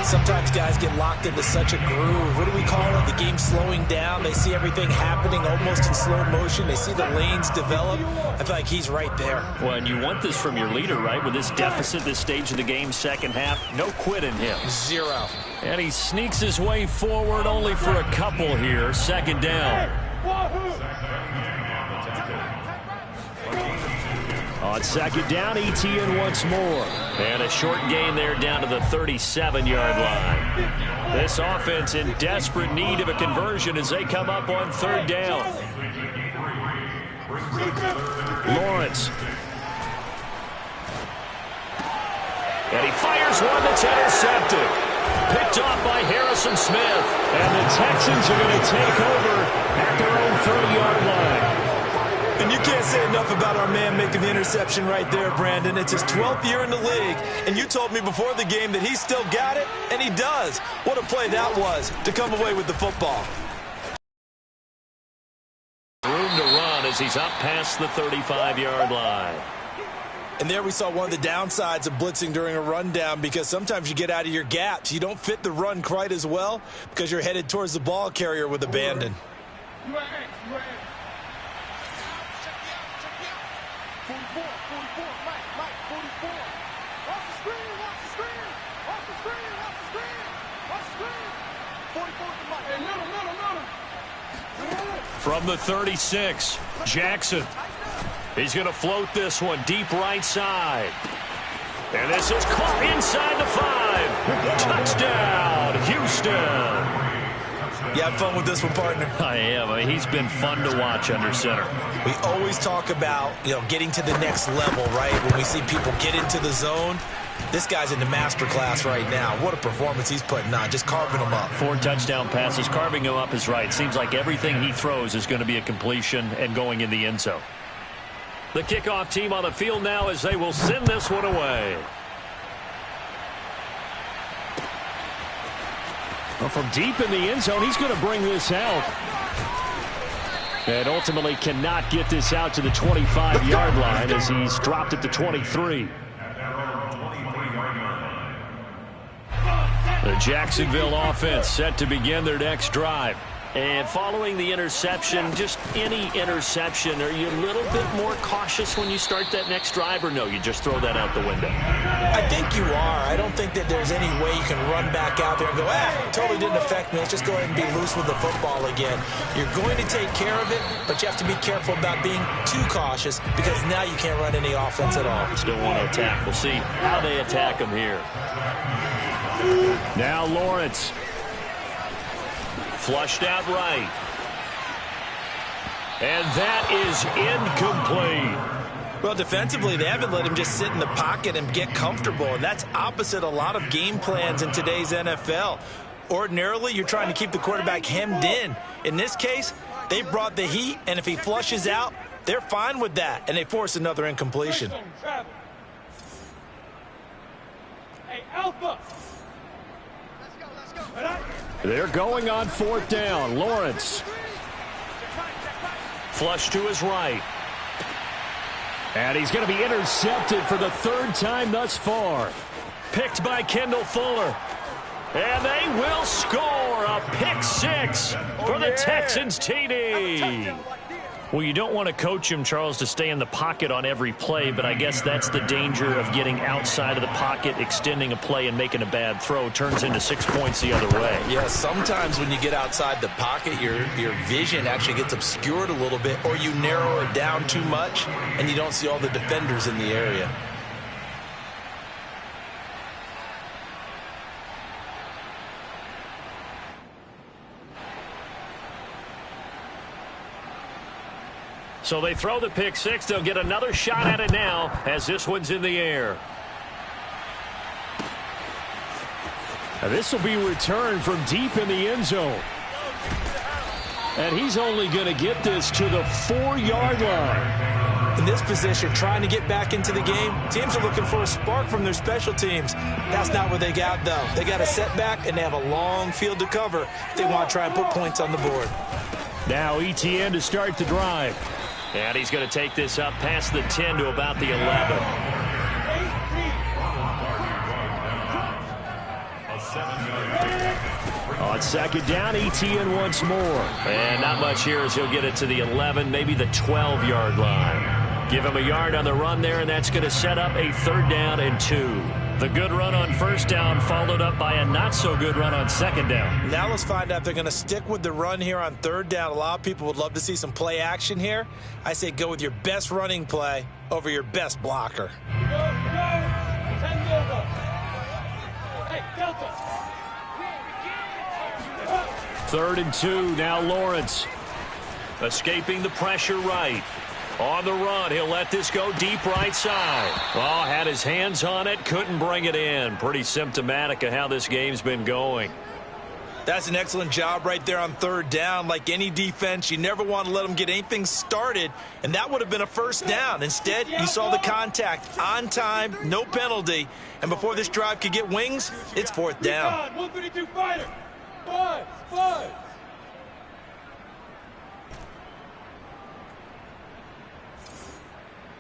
Sometimes guys get locked into such a groove. What do we call it? The game slowing down. They see everything happening almost in slow motion. They see the lanes develop. I feel like he's right there. Well, and you want this from your leader, right? With this deficit, this stage of the game, 2nd half, no quit in him. 0. And he sneaks his way forward only for a couple here. 2nd down. On 2nd down, Etienne once more. And a short gain there down to the 37-yard line. This offense in desperate need of a conversion as they come up on 3rd down. Lawrence. And he fires one that's intercepted. Picked off by Harrison Smith. And the Texans are going to take over at their own 30-yard line. And you can't say enough about our man making the interception right there, Brandon. It's his 12th year in the league, and you told me before the game that he still got it, and he does. What a play that was to come away with the football. Room to run as he's up past the 35-yard line. And there we saw one of the downsides of blitzing during a rundown because sometimes you get out of your gaps. You don't fit the run quite as well because you're headed towards the ball carrier with abandon. 44, Mike, 44. Watch the screen. Watch the screen. 44 to Mike. Hey, little. From the 36, Jackson. He's going to float this one deep right side. And this is caught inside the 5. Touchdown, Houston. You have fun with this one, partner? I am. I mean, he's been fun to watch under center. We always talk about, getting to the next level, right? When we see people get into the zone, this guy's in the master class right now. What a performance he's putting on, just carving them up. 4 touchdown passes. Carving him up is right. Seems like everything he throws is going to be a completion and going in the end zone. The kickoff team on the field now as they will send this one away. Well, from deep in the end zone, he's going to bring this out. And ultimately cannot get this out to the 25-yard line as he's dropped at the 23. The Jacksonville offense set to begin their next drive. And following the interception, just any interception, are you a little bit more cautious when you start that next drive, or no, you just throw that out the window? I think you are. I don't think that there's any way you can run back out there and go, totally didn't affect me. Let's just go ahead and be loose with the football again. You're going to take care of it, but you have to be careful about being too cautious because now you can't run any offense at all. Still want to attack. We'll see how they attack him here. Now Lawrence. Flushed out right. And that is incomplete. Well, defensively, they haven't let him just sit in the pocket and get comfortable, and that's opposite a lot of game plans in today's NFL. Ordinarily, you're trying to keep the quarterback hemmed in. In this case, they brought the heat, and if he flushes out, they're fine with that, and they force another incompletion. Hey, Alpha! They're going on fourth down. Lawrence. Flush to his right. And he's going to be intercepted for the third time thus far. Picked by Kendall Fuller. And they will score a pick six for the Texans TD. Well, you don't want to coach him, Charles, to stay in the pocket on every play, but I guess that's the danger of getting outside of the pocket, extending a play, and making a bad throw. Turns into 6 points the other way. Yeah, sometimes when you get outside the pocket, your vision actually gets obscured a little bit, or you narrow it down too much, and you don't see all the defenders in the area. So they throw the pick six. They'll get another shot at it now as this one's in the air. And this will be returned from deep in the end zone. And he's only going to get this to the 4-yard line. In this position, trying to get back into the game, teams are looking for a spark from their special teams. That's not what they got, though. They got a setback, and they have a long field to cover if they want to try and put points on the board. Now ETN to start the drive. And he's going to take this up past the 10 to about the 11. On second down, ETN once more. And not much here as he'll get it to the 11, maybe the 12-yard line. Give him a yard on the run there, and that's going to set up a 3rd down and 2. The good run on 1st down followed up by a not-so-good run on 2nd down. Now let's find out if they're going to stick with the run here on 3rd down. A lot of people would love to see some play action here. I say go with your best running play over your best blocker. Go, go! 10 Delta! Hey, Delta! 3rd and 2, now Lawrence. Escaping the pressure right. On the run, he'll let this go deep right side. Oh, had his hands on it, couldn't bring it in. Pretty symptomatic of how this game's been going. That's an excellent job right there on 3rd down. Like any defense, you never want to let them get anything started, and that would have been a 1st down. Instead, you saw the contact on time, no penalty, and before this drive could get wings, it's 4th down. 132 fighter! 5!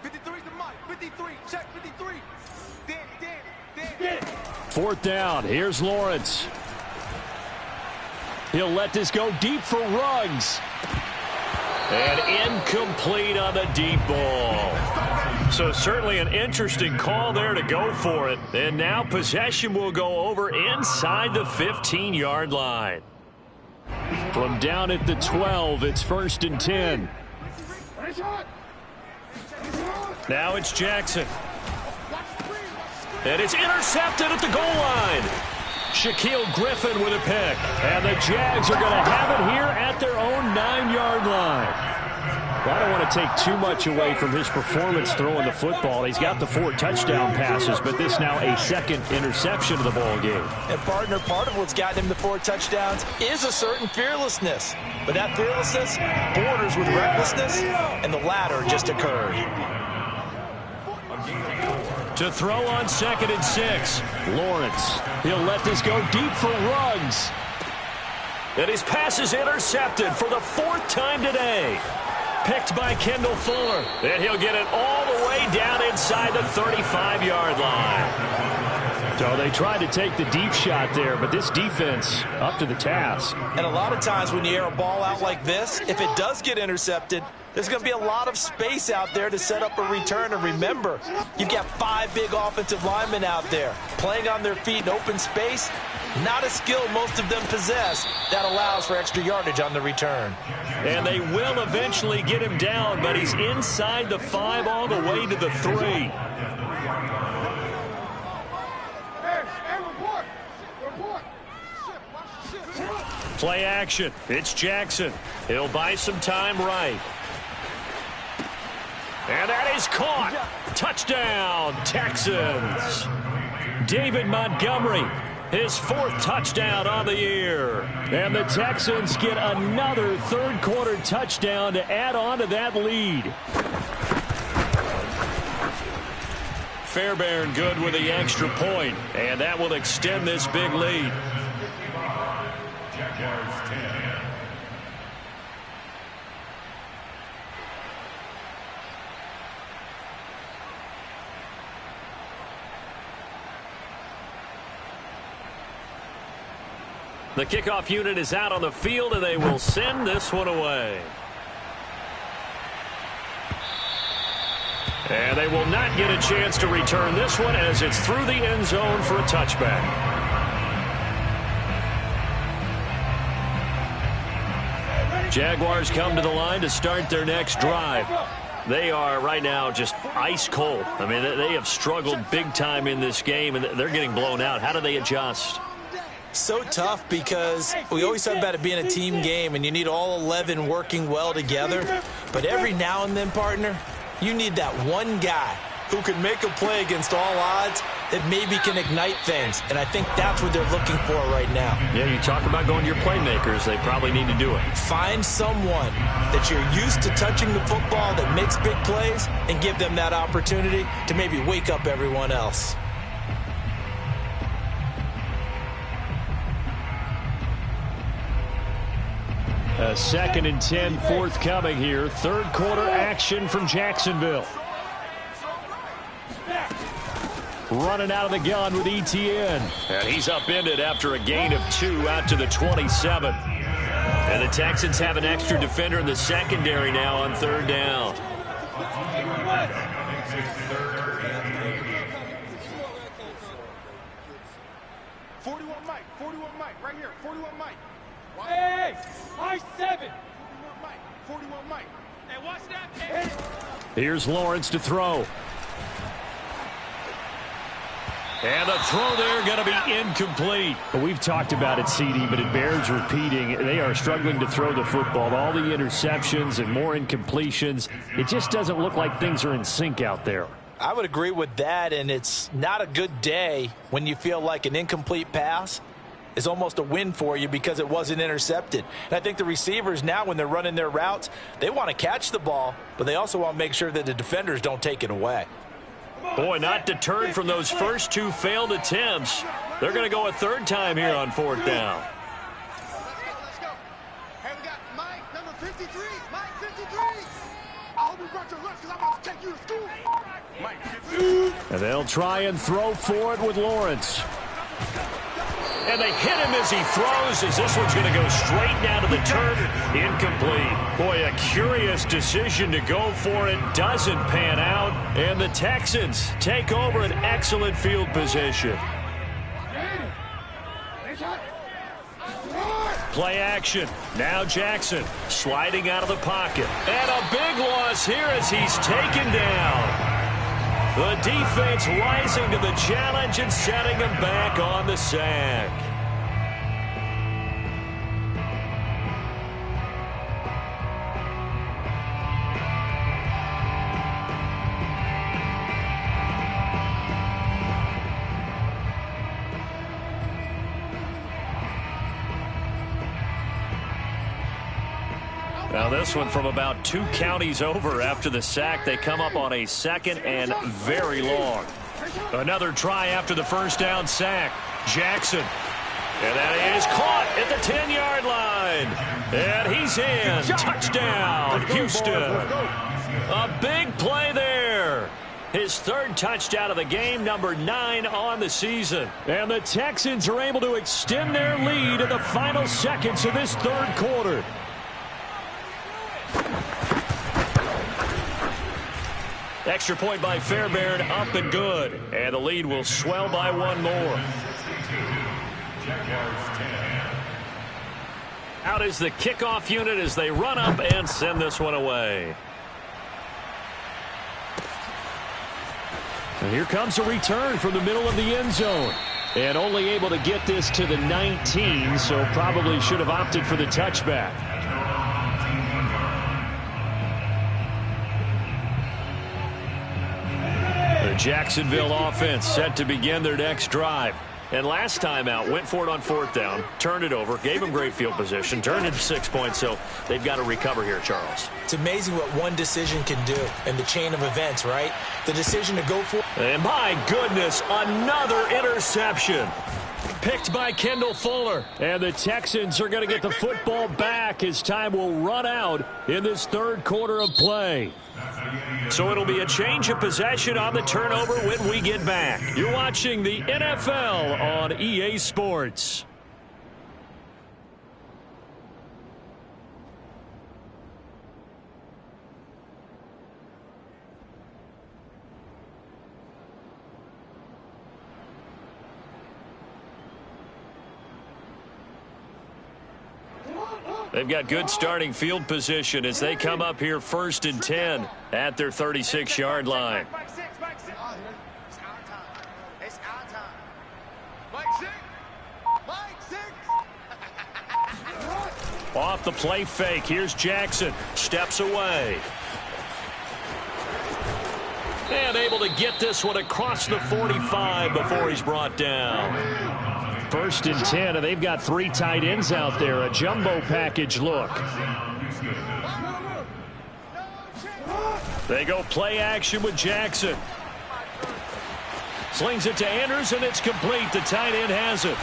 53's the mic. 53. Check 53. Danny. 4th down. Here's Lawrence. He'll let this go deep for Ruggs. And incomplete on the deep ball. So certainly an interesting call there to go for it. And now possession will go over inside the 15-yard line. From down at the 12, it's 1st and 10. Now it's Jackson. And it's intercepted at the goal line. Shaquille Griffin with a pick. And the Jags are going to have it here at their own 9-yard line. I don't want to take too much away from his performance throwing the football. He's got the 4 touchdown passes, but this now a 2nd interception of the ball game. And partner, part of what's gotten him the 4 touchdowns is a certain fearlessness. But that fearlessness borders with recklessness, and the latter just occurred. To throw on 2nd and 6, Lawrence. He'll let this go deep for Ruggs. And his pass is intercepted for the 4th time today. Picked by Kendall Fuller. And he'll get it all the way down inside the 35-yard line. So they tried to take the deep shot there, but this defense up to the task. And a lot of times when you air a ball out like this, if it does get intercepted, there's going to be a lot of space out there to set up a return. And remember, you've got 5 big offensive linemen out there playing on their feet in open space. Not a skill most of them possess that allows for extra yardage on the return. And they will eventually get him down, but he's inside the 5 all the way to the 3. Play action. It's Jackson. He'll buy some time right. And that is caught. Touchdown, Texans. David Montgomery, his 4th touchdown on the year. And the Texans get another 3rd-quarter touchdown to add on to that lead. Fairbairn good with the extra point, and that will extend this big lead. Jaguars 10. The kickoff unit is out on the field, and they will send this one away. And they will not get a chance to return this one as it's through the end zone for a touchback. Jaguars come to the line to start their next drive. They are right now just ice cold. I mean, they have struggled big time in this game, and they're getting blown out. How do they adjust? So tough because we always talk about it being a team game and you need all 11 working well together. But every now and then, partner, you need that one guy who can make a play against all odds that maybe can ignite things. And I think that's what they're looking for right now. Yeah, you talk about going to your playmakers. They probably need to do it. Find someone that you're used to touching the football that makes big plays and give them that opportunity to maybe wake up everyone else. A 2nd and 10 forthcoming here. 3rd quarter action from Jacksonville. Running out of the gun with ETN. And he's upended after a gain of 2 out to the 27. And the Texans have an extra defender in the secondary now on 3rd down. 41 Mike, 41 Mike, right here, 41 Mike. Hey, high 7. 41 Mike, 41 Mike. Hey, watch that. Hey. Here's Lawrence to throw. And the throw there going to be incomplete. We've talked about it, CD, but it bears repeating. They are struggling to throw the football. All the interceptions and more incompletions. It just doesn't look like things are in sync out there. I would agree with that, and it's not a good day when you feel like an incomplete pass is almost a win for you because it wasn't intercepted. And I think the receivers now, when they're running their routes, they want to catch the ball, but they also want to make sure that the defenders don't take it away. Boy, not deterred from those first 2 failed attempts. They're going to go a 3rd time here on 4th down. Let's go. Hey, we got Mike, number 53. Mike, 53. I hope you brought your lunch because I'm about to take you to school. Mike, 53. And they'll try and throw for it with Lawrence. And they hit him as he throws, as this one's going to go straight down to the turf. Incomplete. Boy, a curious decision to go for it. Doesn't pan out. And the Texans take over an excellent field position. Play action. Now Jackson sliding out of the pocket. And a big loss here as he's taken down. The defense rising to the challenge and setting him back on the sack. Now this one from about 2 counties over after the sack. They come up on a 2nd and very long. Another try after the first down sack. Jackson And that is caught at the 10-yard line. And he's in. Touchdown, Houston. A big play there. His third touchdown of the game, number 9 on the season. And the Texans are able to extend their lead in the final seconds of this third quarter. Extra point by Fairbairn, up and good. And the lead will swell by one more. Out is the kickoff unit as they run up and send this one away. And here comes a return from the middle of the end zone. And only able to get this to the 19, so probably should have opted for the touchback. The Jacksonville offense set to begin their next drive. And last time out, went for it on fourth down, turned it over, gave them great field position, turned it to 6 points, so they've got to recover here, Charles. It's amazing what one decision can do in the chain of events, right? The decision to go for it. And my goodness, another interception. Picked by Kendall Fuller. And the Texans are going to get the football back as time will run out in this third quarter of play. So it'll be a change of possession on the turnover when we get back. You're watching the NFL on EA Sports. They've got good starting field position as they come up here 1st and 10 at their 36-yard line. It's our time. It's our time. Mike 6. Mike 6. Off the play fake. Here's Jackson. Steps away. And able to get this one across the 45 before he's brought down. 1st and 10, and they've got 3 tight ends out there. A jumbo package look. They go play action with Jackson. Slings it to Andrews, and it's complete. The tight end has it.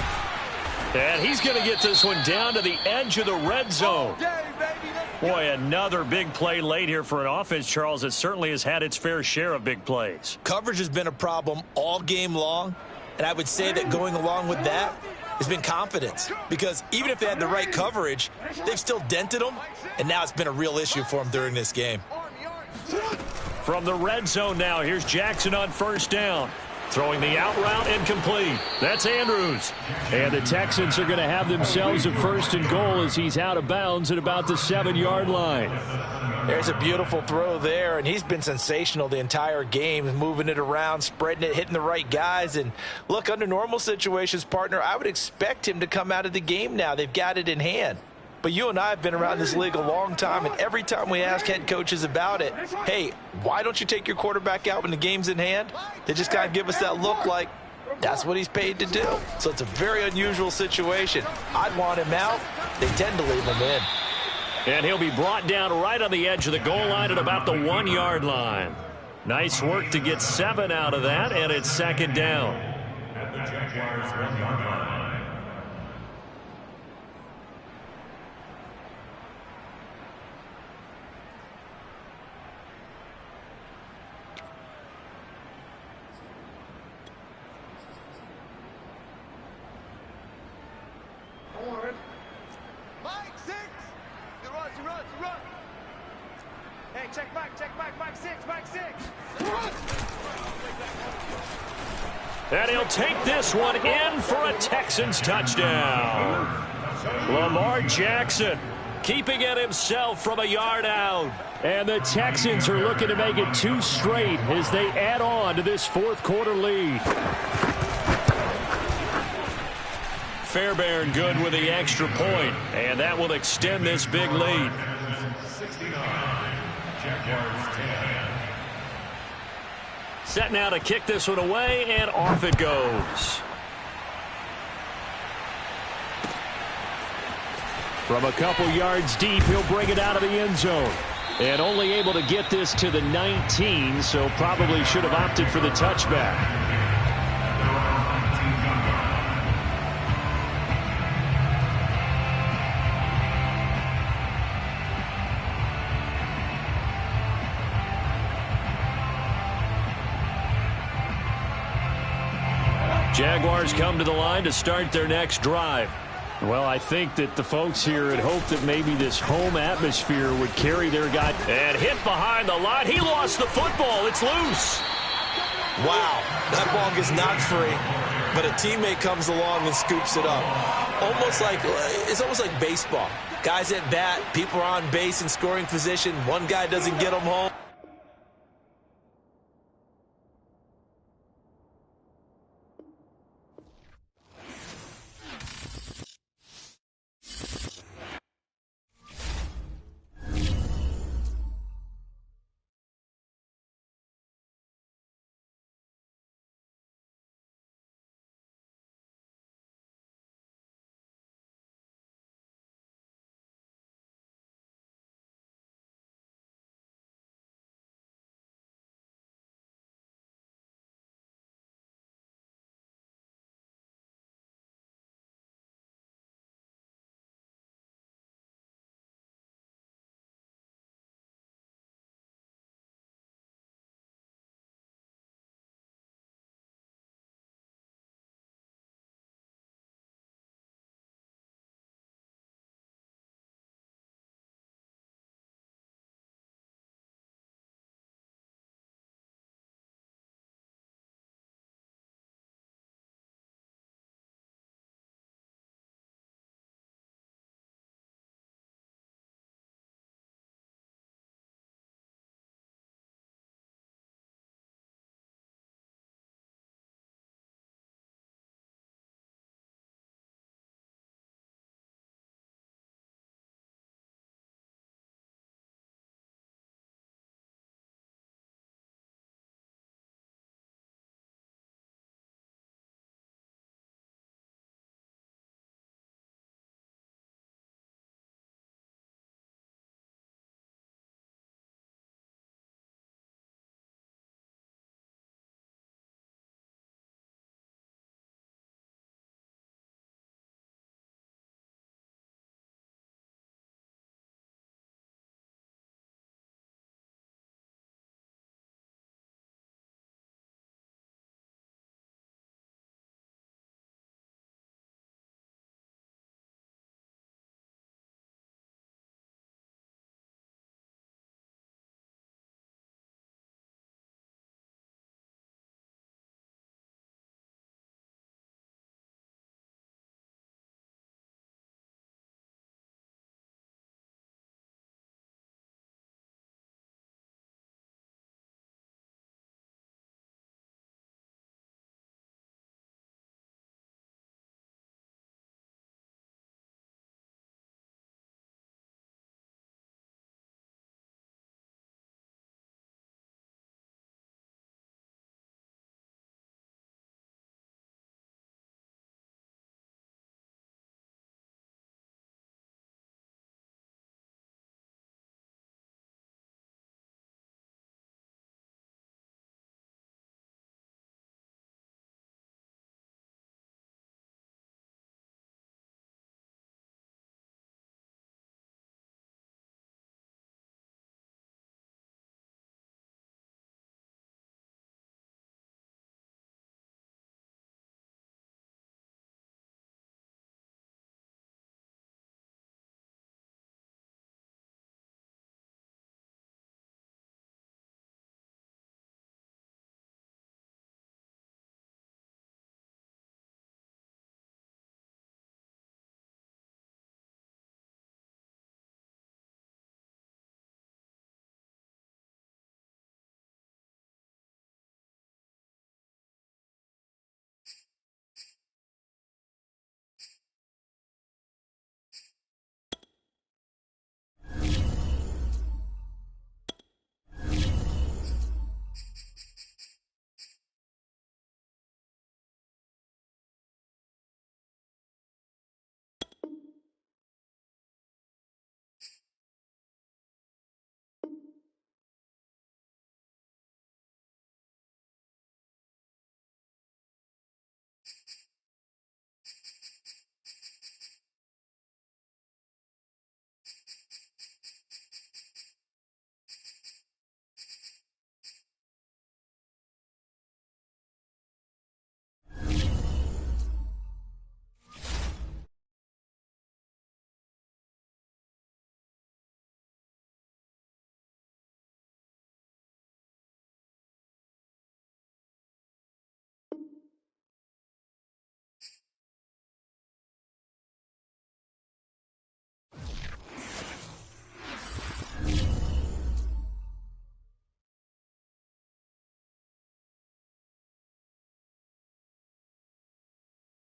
And he's going to get this one down to the edge of the red zone. Boy, another big play late here for an offense, Charles, that certainly has had its fair share of big plays. Coverage has been a problem all game long. And I would say that going along with that has been confidence. Because even if they had the right coverage, they've still dented them. And now it's been a real issue for them during this game. From the red zone now, here's Jackson on 1st down. Throwing the out route and complete. That's Andrews. And the Texans are going to have themselves a 1st and goal as he's out of bounds at about the 7-yard line. There's a beautiful throw there, and he's been sensational the entire game, moving it around, spreading it, hitting the right guys. And look, under normal situations, partner, I would expect him to come out of the game now. They've got it in hand. But you and I have been around this league a long time, and every time we ask head coaches about it, hey, why don't you take your quarterback out when the game's in hand? They just kind of give us that look like that's what he's paid to do. So it's a very unusual situation. I'd want him out. They tend to leave him in. And he'll be brought down right on the edge of the goal line at about the 1-yard line. Nice work to get 7 out of that, and it's 2nd down. At the Jaguars' 1-yard line. Mike 6. You run. Hey, check Mike 6. And he'll take this one in for a Texans touchdown. Lamar Jackson keeping it himself from a yard out. And the Texans are looking to make it 2 straight as they add on to this 4th quarter lead. Fairbairn good with the extra point, and that will extend this big lead. 69. Jaguars 10. Set now to kick this one away, and off it goes. From a couple yards deep, he'll bring it out of the end zone. And only able to get this to the 19, so probably should have opted for the touchback. Jaguars come to the line to start their next drive. Well, I think that the folks here had hoped that maybe this home atmosphere would carry their guy. And hit behind the line. He lost the football. It's loose. Wow, that ball gets knocked free, but a teammate comes along and scoops it up. It's almost like baseball. Guys at bat, people are on base in scoring position. One guy doesn't get them home.